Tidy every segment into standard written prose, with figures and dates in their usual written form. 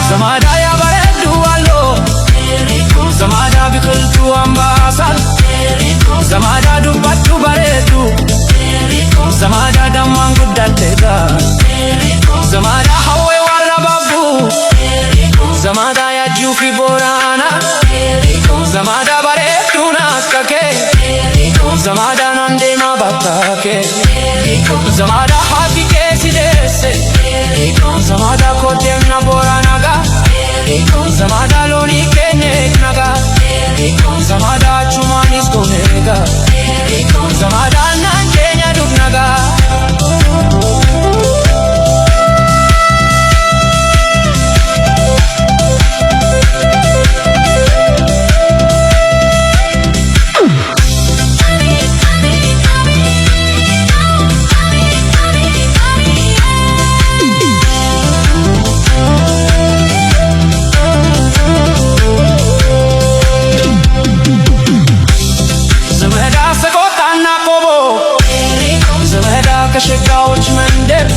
Zamada ya baredu allo Zamada biqiltu ambasal Zamada dubbatu baredu Zamada damman guddatega Zamada hawe warra babu Zamada ya jufi borana Zamada baredu nakake Zamada nande mabatake Zamada hakike sidese Zamada kotem na borana ga Zamada loni kene naga Zamada chumanis konega Zamada nangenya dugnaga ከሸጋዎች መንደር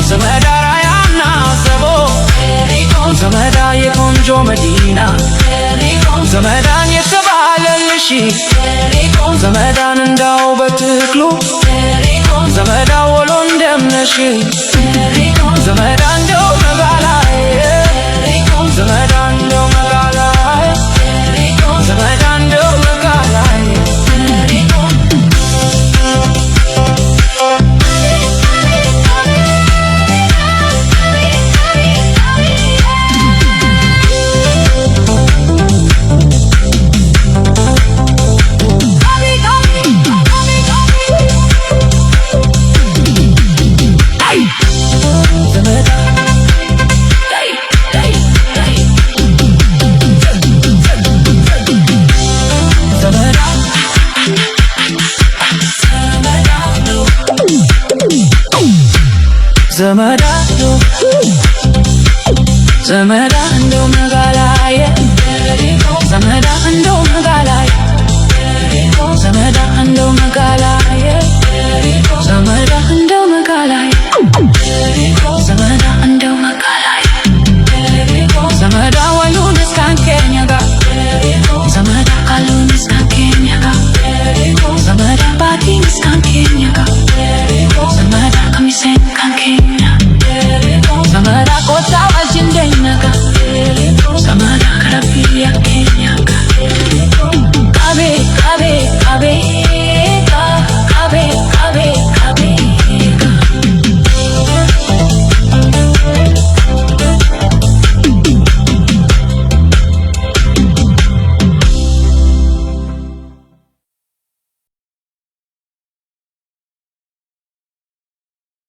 ዘመዳ ራያና ዘቦ ዘመዳ የቆንጆ መዲና ዘመዳን የተባለልሽ ዘመዳን እንዳው በትክሉ ዘመዳ ወሎ እንደምነሽ ዘመዳ እንደው መጋላይ ዘመዳ እንደው መጋላይ ዘመዳ እንደው መጋላይ Zamada